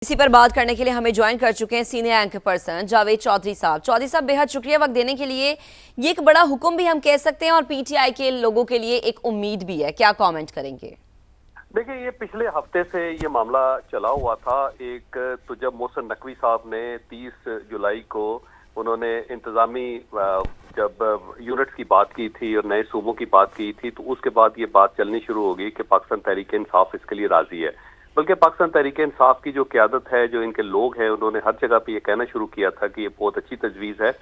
इसी पर बात करने के लिए हमें ज्वाइन कर चुके हैं senior anchor person Javed Chaudhary साहब। चौधरी साहब, बेहद शुक्रिया वक्त देने के लिए। ये एक बड़ा हुक्म भी हम कह सकते हैं और पीटीआई के लोगों के लिए एक उम्मीद भी है, क्या कमेंट करेंगे? देखिए, ये पिछले हफ्ते से ये मामला चला हुआ था। एक तो जब मोहसिन नकवी साहब ने 30 जुलाई को उन्होंने इंतजामी जब यूनिट्स की बात की थी और नए सूबों की बात की थी, तो उसके बाद ये बात चलनी शुरू हो गई कि पाकिस्तान तहरीक इंसाफ इसके लिए राजी है। बल्कि पाकिस्तान तहरीक इंसाफ की जो क़यादत है, जो इनके लोग हैं, उन्होंने हर जगह पे ये कहना शुरू किया था कि ये बहुत अच्छी तजवीज़ है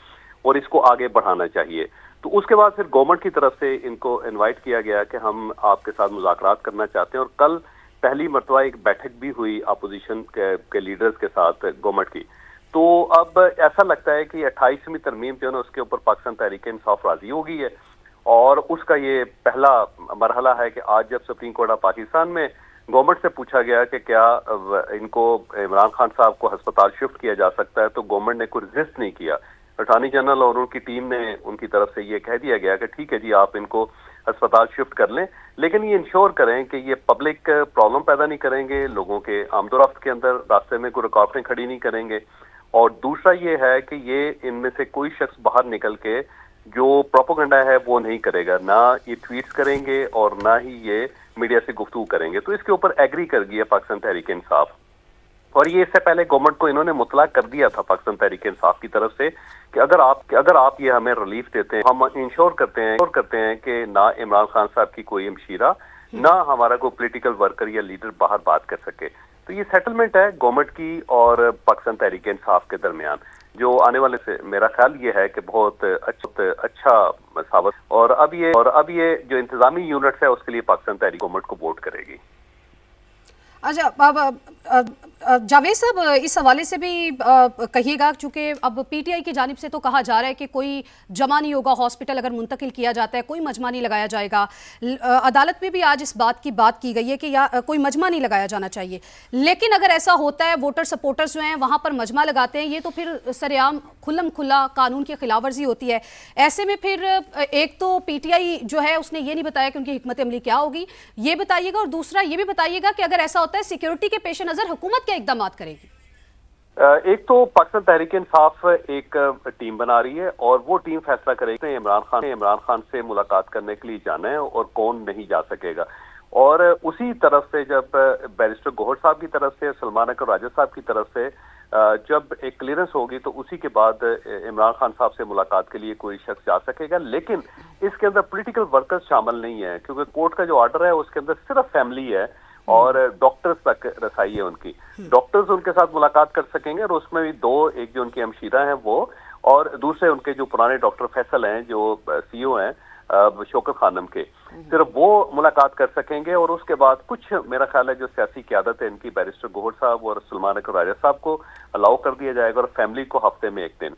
और इसको आगे बढ़ाना चाहिए। तो उसके बाद फिर गवर्नमेंट की तरफ से इनको इनवाइट किया गया कि हम आपके साथ मुज़ाकरात करना चाहते हैं, और कल पहली मरतबा एक बैठक भी हुई अपोजिशन के लीडर्स के साथ गवर्नमेंट की। तो अब ऐसा लगता है कि 28वीं तरमीम जो है ना, उसके ऊपर पाकिस्तान तहरीक इंसाफ राजी हो गई है, और उसका ये पहला मरहला है कि आज जब सुप्रीम कोर्ट ऑफ पाकिस्तान में गवर्नमेंट से पूछा गया कि क्या इनको इमरान खान साहब को अस्पताल शिफ्ट किया जा सकता है, तो गवर्नमेंट ने कोई रेजिस्ट नहीं किया। अटॉर्नी जनरल और उनकी टीम ने उनकी तरफ से ये कह दिया गया कि ठीक है जी, आप इनको अस्पताल शिफ्ट कर लें, लेकिन ये इंश्योर करें कि ये पब्लिक प्रॉब्लम पैदा नहीं करेंगे, लोगों के आमदोरफ्त के अंदर रास्ते में कोई रुकावटें खड़ी नहीं करेंगे। और दूसरा ये है कि ये इनमें से कोई शख्स बाहर निकल के जो प्रोपेगेंडा है वो नहीं करेगा, ना ये ट्वीट्स करेंगे और ना ही ये मीडिया से गुफ्तगू करेंगे। तो इसके ऊपर एग्री कर गया पाकिस्तान तहरीक इंसाफ, और ये इससे पहले गवर्नमेंट को इन्होंने मुतला कर दिया था पाकिस्तान तहरीक इंसाफ की तरफ से कि अगर आप ये हमें रिलीफ देते हैं, हम इंश्योर करते हैं कि ना इमरान खान साहब की कोई हमशीरा, ना हमारा कोई पॉलिटिकल वर्कर या लीडर बाहर बात कर सके। तो ये सेटलमेंट है गवर्नमेंट की और पाकिस्तान तहरीक इंसाफ के दरमियान, जो आने वाले से मेरा ख्याल ये है कि बहुत अच्छा साबित। और अब ये जो इंतजामी यूनिट है उसके लिए पाकिस्तान तहरीक गवर्नमेंट को वोट करेगी। अच्छा, अब जावेद साहब, इस हवाले से भी कहिएगा, चूंकि अब पीटीआई की जानिब से तो कहा जा रहा है कि कोई जमा नहीं होगा, हॉस्पिटल अगर मुंतकिल किया जाता है कोई मजमा नहीं लगाया जाएगा। अदालत में भी आज इस बात की बात की गई है कि कोई मजमा नहीं लगाया जाना चाहिए, लेकिन अगर ऐसा होता है, वोटर सपोर्टर्स जो हैं वहाँ पर मजमा लगाते हैं, ये तो फिर सरेआम खुल्लम खुल्ला कानून की खिलाफ वर्जी होती है। ऐसे में फिर एक तो पीटीआई जो है उसने ये नहीं बताया कि उनकी हिकमत अमली क्या होगी, ये बताइएगा, और दूसरा ये भी बताइएगा कि अगर ऐसा होता है सिक्योरिटी के पेश नजर हुकूमत क्या इकदाम करेगी? एक तो पाकिस्तान तहरीक इंसाफ एक टीम बना रही है और वो टीम फैसला करेगी इमरान खान से मुलाकात करने के लिए जाना है और कौन नहीं जा सकेगा। और उसी तरफ से जब बैरिस्टर गौहर साहब की तरफ से, सलमान अकबर राजा साहब की तरफ से जब एक क्लियरेंस होगी, तो उसी के बाद इमरान खान साहब से मुलाकात के लिए कोई शख्स जा सकेगा। लेकिन इसके अंदर पॉलिटिकल वर्कर्स शामिल नहीं है, क्योंकि कोर्ट का जो ऑर्डर है उसके अंदर सिर्फ फैमिली है और डॉक्टर्स तक रसाई है उनकी। डॉक्टर्स उनके साथ मुलाकात कर सकेंगे, और उसमें भी दो, एक जो उनकी हमशीरा हैं वो, और दूसरे उनके जो पुराने डॉक्टर फैसल हैं जो सीईओ हैं शौकत खानम के, सिर्फ वो मुलाकात कर सकेंगे। और उसके बाद कुछ मेरा ख्याल है जो सियासी क़यादत है इनकी, बैरिस्टर गौहर साहब और सलमान अकबर राजा साहब को अलाउ कर दिया जाएगा, और फैमिली को हफ्ते में एक दिन।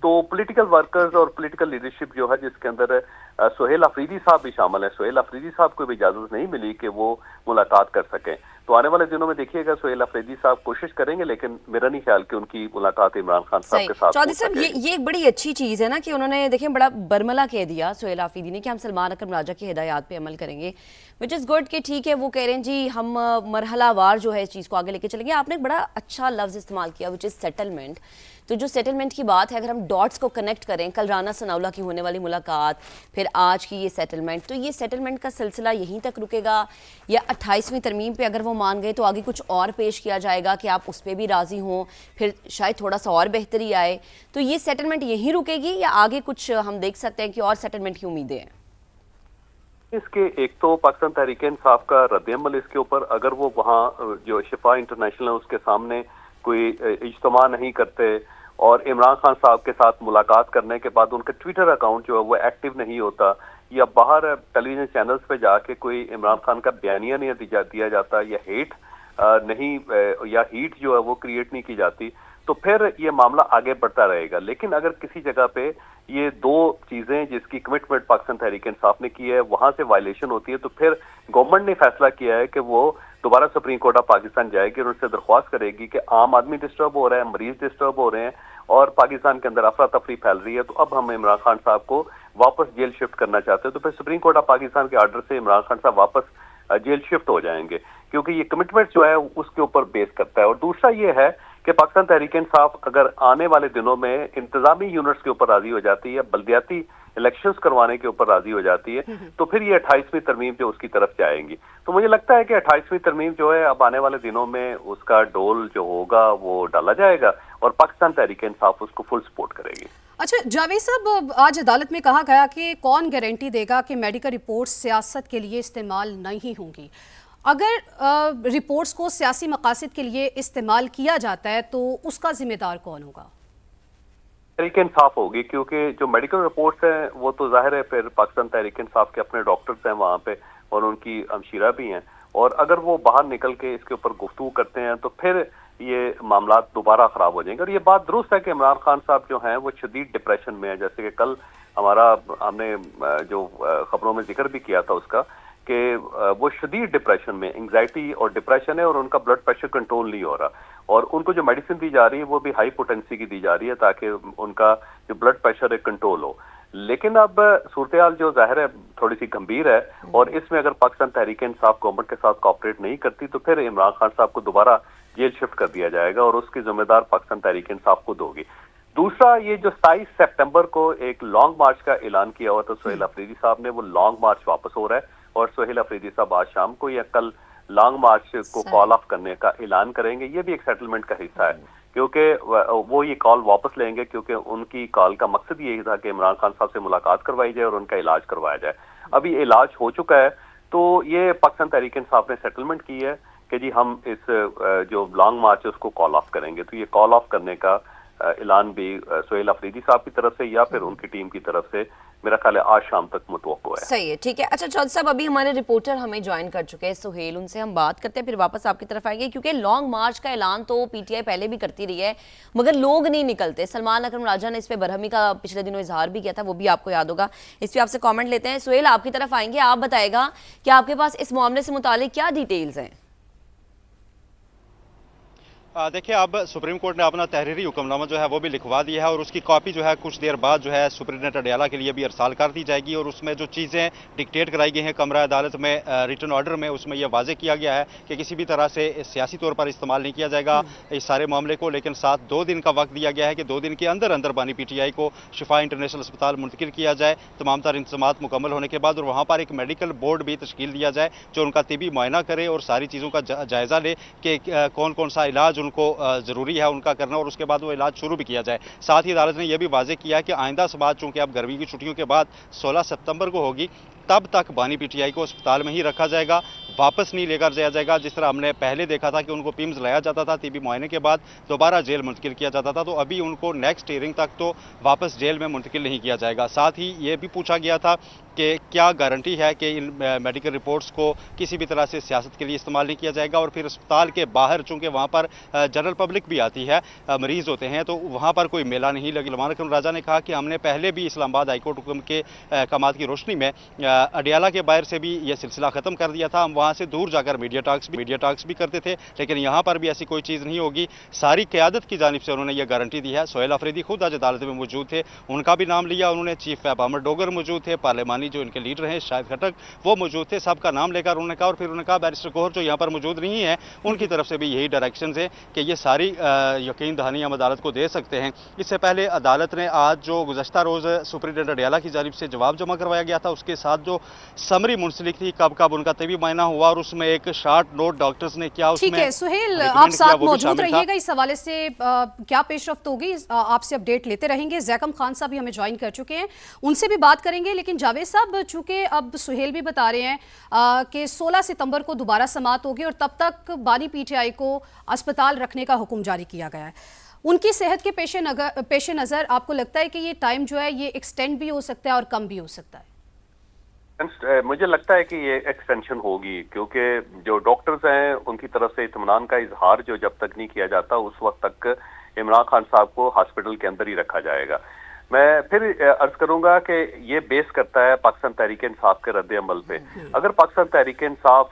तो पॉलिटिकल वर्कर्स और पॉलिटिकल लीडरशिप जो है, जिसके अंदर सुहेल अफरीदी साहब भी शामिल है, सुहेल अफरीदी साहब को भी इजाजत नहीं मिली कि वो मुलाकात कर सकें। तो आने वाले दिनों में देखिएगा सुहेल अफरीदी साहब कोशिश करेंगे, लेकिन मेरा नहीं ख्याल कि उनकी मुलाकात इमरान खान साहब के साथ। चौधरी साहब, ये एक बड़ी अच्छी चीज है ना कि उन्होंने देखिए बड़ा बरमला कह दिया सुहेल अफरीदी ने कि हम सलमान अकबर राजा की हिदायत पे अमल करेंगे, विच इज़ गुड कि ठीक है, वो कह रहे हैं जी हम मरहलावार जो है इस चीज़ को आगे लेके चलेंगे। आपने एक बड़ा अच्छा लफ्ज़ इस्तेमाल किया विच इज़ सेटलमेंट। तो जो सेटलमेंट की बात है, अगर हम डॉट्स को कनेक्ट करें, कल राना सनाउल्लाह की होने वाली मुलाकात, फिर आज की ये सेटलमेंट, तो ये सेटलमेंट का सिलसिला यहीं तक रुकेगा, या 28वीं तरमीम पे अगर वो मान गए तो आगे कुछ और पेश किया जाएगा कि आप उस पर भी राज़ी हों, फिर शायद थोड़ा सा और बेहतरी आए? तो ये सेटलमेंट यहीं रुकेगी या आगे कुछ हम देख सकते हैं कि और सेटलमेंट की उम्मीदें हैं? इसके एक तो पाकिस्तान तहरीक इंसाफ का रद्द-ए-अमल इसके ऊपर, अगर वो वहाँ जो शिफा इंटरनेशनल है उसके सामने कोई इज्तिमा नहीं करते और इमरान खान साहब के साथ मुलाकात करने के बाद उनका ट्विटर अकाउंट जो है वो एक्टिव नहीं होता, या बाहर टेलीविजन चैनल्स पे जाके कोई इमरान खान का बयानिया नहीं दिया जाता, या हीट जो है वो क्रिएट नहीं की जाती, तो फिर ये मामला आगे बढ़ता रहेगा। लेकिन अगर किसी जगह पे ये दो चीजें जिसकी कमिटमेंट पाकिस्तान तहरीक इंसाफ ने की है वहां से वायलेशन होती है, तो फिर गवर्नमेंट ने फैसला किया है कि वो दोबारा सुप्रीम कोर्ट ऑफ पाकिस्तान जाएगी और उनसे दरख्वास्त करेगी कि आम आदमी डिस्टर्ब हो रहा है, मरीज डिस्टर्ब हो रहे हैं और पाकिस्तान के अंदर अफरा तफरी फैल रही है, तो अब हम इमरान खान साहब को वापस जेल शिफ्ट करना चाहते हैं। तो फिर सुप्रीम कोर्ट ऑफ पाकिस्तान के ऑर्डर से इमरान खान साहब वापस जेल शिफ्ट हो जाएंगे, क्योंकि ये कमिटमेंट जो है उसके ऊपर बेस करता है। और दूसरा ये है कि पाकिस्तान तहरीक इंसाफ अगर आने वाले दिनों में इंतजामी यूनिट्स के ऊपर राजी हो जाती है, बल्दियाती इलेक्शंस करवाने के ऊपर राजी हो जाती है, तो फिर ये 28वीं तरमीम जो उसकी तरफ जाएंगी। तो मुझे लगता है कि 28वीं तरमीम जो है अब आने वाले दिनों में उसका डोल जो होगा वो डाला जाएगा और पाकिस्तान तहरीक इंसाफ उसको फुल सपोर्ट करेगी। अच्छा जावेद साहब, आज अदालत में कहा गया कि कौन गारंटी देगा कि मेडिकल रिपोर्ट्स सियासत के लिए इस्तेमाल नहीं होंगी। अगर रिपोर्ट्स को सियासी मकासद के लिए इस्तेमाल किया जाता है तो उसका जिम्मेदार कौन होगा? तहरीक इंसाफ होगी, क्योंकि जो मेडिकल रिपोर्ट्स हैं वो तो जाहिर है फिर पाकिस्तान तहरीक इंसाफ के अपने डॉक्टर्स हैं वहाँ पे और उनकी हमशीरा भी हैं, और अगर वो बाहर निकल के इसके ऊपर गुफ्तगू करते हैं तो फिर ये मामला दोबारा खराब हो जाएंगे। और ये बात दुरुस्त है कि इमरान खान साहब जो हैं वो शदीद डिप्रेशन में है, जैसे कि कल हमने जो खबरों में जिक्र भी किया था उसका कि वो शदीद डिप्रेशन में, एंग्जाइटी और डिप्रेशन है और उनका ब्लड प्रेशर कंट्रोल नहीं हो रहा, और उनको जो मेडिसिन दी जा रही है वो भी हाई पोटेंसी की दी जा रही है ताकि उनका जो ब्लड प्रेशर है कंट्रोल हो। लेकिन अब सूरत हाल जो जाहिर है थोड़ी सी गंभीर है, और इसमें अगर पाकिस्तान तहरीक इंसाफ गवर्नमेंट के साथ कोऑपरेट नहीं करती तो फिर इमरान खान साहब को दोबारा जेल शिफ्ट कर दिया जाएगा और उसकी जिम्मेदार पाकिस्तान तहरीक इंसाफ खुद होगी। दूसरा, ये जो 27 सितंबर को एक लॉन्ग मार्च का ऐलान किया हुआ था सोहेल अफरीदी साहब ने, वो लॉन्ग मार्च वापस हो रहा है और सोहेल अफरीदी साहब आज शाम को या कल लॉन्ग मार्च को कॉल ऑफ करने का ऐलान करेंगे। ये भी एक सेटलमेंट का हिस्सा है, क्योंकि वो ये कॉल वापस लेंगे, क्योंकि उनकी कॉल का मकसद यही था कि इमरान खान साहब से मुलाकात करवाई जाए और उनका इलाज करवाया जाए। अभी इलाज हो चुका है, तो ये पाकिस्तान तहरीक इंसाफ ने सेटलमेंट की है कि जी हम इस जो लॉन्ग मार्च है उसको कॉल ऑफ करेंगे। तो ये कॉल ऑफ करने का ऐलान भी सोहेल अफरीदी साहब की तरफ से या फिर उनकी टीम की तरफ से मेरा ख्याल है आज शाम तक मुतवक्को है। सही है, ठीक है। अच्छा चौधरी साहब, अभी हमारे रिपोर्टर हमें ज्वाइन कर चुके हैं सुहेल, उनसे हम बात करते हैं फिर वापस आपकी तरफ आएंगे, क्योंकि लॉन्ग मार्च का ऐलान तो पीटीआई पहले भी करती रही है मगर लोग नहीं निकलते। सलमान अकरम राजा ने इस पे बरहमी का पिछले दिनों इजहार भी किया था, वो भी आपको याद होगा। इस पर आपसे कॉमेंट लेते हैं। सुहेल, आपकी तरफ आएंगे, आप बताएगा कि आपके पास इस मामले से मुतालिक क्या डिटेल्स हैं? देखिए, अब सुप्रीम कोर्ट ने अपना तहरीरी हुक्मनामा जो है वो भी लिखवा दिया है और उसकी कॉपी जो है कुछ देर बाद जो है सुप्रीटेंडेंट अडयाला के लिए भी अरसाल कर दी जाएगी और उसमें जो चीज़ें डिक्टेट कराई गई हैं कमरा अदालत में रिटन ऑर्डर में, उसमें यह वाजे किया गया है कि किसी भी तरह से सियासी तौर पर इस्तेमाल नहीं किया जाएगा इस सारे मामले को, लेकिन साथ 2 दिन का वक्त दिया गया है कि 2 दिन के अंदर अंदर बानी पीटीआई को शिफा इंटरनेशनल अस्पताल मुंतकिल किया जाए तमाम तर इंतजामात मुकम्मल होने के बाद, और वहाँ पर एक मेडिकल बोर्ड भी तश्कील दिया जाए जो उनका तिबी मुआयना करे और सारी चीज़ों का जायज़ा ले कि कौन कौन सा इलाज उनको जरूरी है उनका करना, और उसके बाद वो इलाज शुरू भी किया जाए। साथ ही अदालत ने यह भी वाजे किया कि आइंदा समात चूंकि अब गर्मी की छुट्टियों के बाद 16 सितंबर को होगी, तब तक बानी पीटीआई को अस्पताल में ही रखा जाएगा, वापस नहीं लेकर जाया जाएगा। जिस तरह हमने पहले देखा था कि उनको पिम्स लाया जाता था, तिबी मुआयने के बाद दोबारा जेल मुंतकिल किया जाता था, तो अभी उनको नेक्स्ट हियरिंग तक तो वापस जेल में मुंतकिल नहीं किया जाएगा। साथ ही ये भी पूछा गया था कि क्या गारंटी है कि इन मेडिकल रिपोर्ट्स को किसी भी तरह से सियासत के लिए इस्तेमाल नहीं किया जाएगा, और फिर अस्पताल के बाहर चूंकि वहाँ पर जनरल पब्लिक भी आती है, मरीज होते हैं, तो वहाँ पर कोई मेला नहीं लगे। सलमान अकरम राजा ने कहा कि हमने पहले भी इस्लामाबाद हाईकोर्ट हुक्म के कमात की रोशनी में अडयाला के बाहर से भी यह सिलसिला खत्म कर दिया था, हम वहाँ से दूर जाकर मीडिया टॉक्स भी करते थे, लेकिन यहाँ पर भी ऐसी कोई चीज़ नहीं होगी। सारी क़यादत की जानिब से उन्होंने यह गारंटी दी है। सोहेल अफरीदी खुद आज अदालत में मौजूद थे, उनका भी नाम लिया उन्होंने, चीफ व्हिप अहमद डोगर मौजूद थे, पार्लिमानी जो इनके लीडर हैं शाहिद खटक वो मौजूद थे, सबका नाम लेकर उन्होंने कहा, और फिर उन्होंने कहा बैरिस्टर गौहर जो यहाँ पर मौजूद नहीं है उनकी तरफ से भी यही डायरेक्शंस है कि ये सारी यकीन दहानी हम अदालत को दे सकते हैं। इससे पहले अदालत ने आज जो गुज़श्ता रोज़ सुप्रीटेंडेंट अडयाला की जानिब से जवाब जमा करवाया गया था, उसके साथ जो समरी मुंसलिक थी कब कब उनका तबी मुआयना हुआ और उसमें एक शार्ट नोट डॉक्टर्स ने क्या उसमें। ठीक है सुहेल, आप साथ मौजूद रहिएगा, इस हवाले से क्या पेशरफ्त होगी आपसे अपडेट लेते रहेंगे। जैकम खान साहब भी हमें ज्वाइन कर चुके हैं, उनसे भी बात करेंगे। लेकिन जावेद साहब, चूंकि अब सुहेल भी बता रहे हैं कि 16 सितंबर को दोबारा समात होगी और तब तक बानी पीटीआई को अस्पताल रखने का हुक्म जारी किया गया है, उनकी सेहत के पेश नज़र आपको लगता है कि ये टाइम जो है ये एक्सटेंड भी हो सकता है और कम भी हो सकता है? मुझे लगता है कि ये एक्सटेंशन होगी, क्योंकि जो डॉक्टर्स हैं उनकी तरफ से इत्मीनान का इजहार जो जब तक नहीं किया जाता उस वक्त तक इमरान खान साहब को हॉस्पिटल के अंदर ही रखा जाएगा। मैं फिर अर्ज करूंगा कि ये बेस करता है पाकिस्तान तहरीक इंसाफ के रद्द अमल पे। अगर पाकिस्तान तहरीक इंसाफ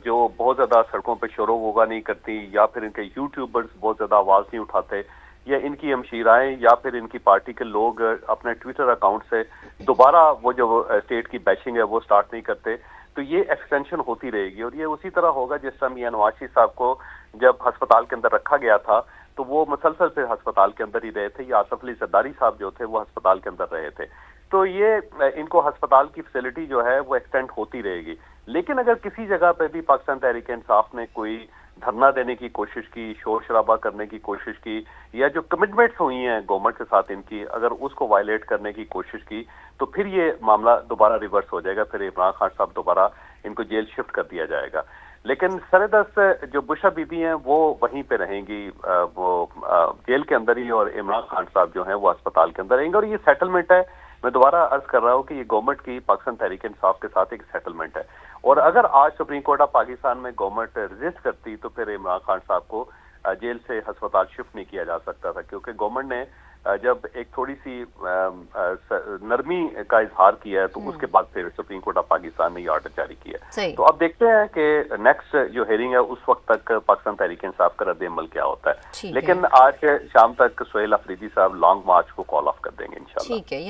जो बहुत ज्यादा सड़कों पे शोर वोगा नहीं करती, या फिर इनके यूट्यूबर्स बहुत ज्यादा आवाज नहीं उठाते, या इनकी हमशीराएं या फिर इनकी पार्टी के लोग अपने ट्विटर अकाउंट से दोबारा वो जो स्टेट की बैशिंग है वो स्टार्ट नहीं करते, तो ये एक्सटेंशन होती रहेगी। और ये उसी तरह होगा जिस टाइम मियां नवाज शरीफ साहब को जब अस्पताल के अंदर रखा गया था तो वो मुसलसल फिर अस्पताल के अंदर ही रहे थे, या आसफ अली जरदारी साहब जो थे वो अस्पताल के अंदर रहे थे। तो ये इनको अस्पताल की फैसिलिटी जो है वो एक्सटेंड होती रहेगी। लेकिन अगर किसी जगह पे भी पाकिस्तान तहरीक इंसाफ ने कोई धरना देने की कोशिश की, शोर शराबा करने की कोशिश की, या जो कमिटमेंट्स हुई हैं गवर्नमेंट के साथ इनकी, अगर उसको वायलेट करने की कोशिश की, तो फिर ये मामला दोबारा रिवर्स हो जाएगा। फिर इमरान खान साहब दोबारा इनको जेल शिफ्ट कर दिया जाएगा। लेकिन सरदस्त जो बुशा बीबी हैं वो वहीं पे रहेंगी, वो जेल के अंदर ही, और इमरान खान साहब जो हैं वो अस्पताल के अंदर रहेंगे। और ये सेटलमेंट है, मैं दोबारा अर्ज कर रहा हूँ कि ये गवर्नमेंट की पाकिस्तान तहरीक इंसाफ के साथ एक सेटलमेंट है। और अगर आज सुप्रीम कोर्ट ऑफ पाकिस्तान में गवर्नमेंट रेजिस्ट करती तो फिर इमरान खान साहब को जेल से अस्पताल शिफ्ट नहीं किया जा सकता था, क्योंकि गवर्नमेंट ने जब एक थोड़ी सी नरमी का इजहार किया है तो उसके बाद फिर सुप्रीम कोर्ट ऑफ पाकिस्तान ने ये ऑर्डर जारी किया। तो अब देखते हैं कि नेक्स्ट जो हेयरिंग है उस वक्त तक पाकिस्तान तहरीक इंसाफ का रद्द अमल क्या होता है। लेकिन आज शाम तक सुहेल अफरीदी साहब लॉन्ग मार्च को कॉल ऑफ कर देंगे इंशाल्लाह। ठीक है।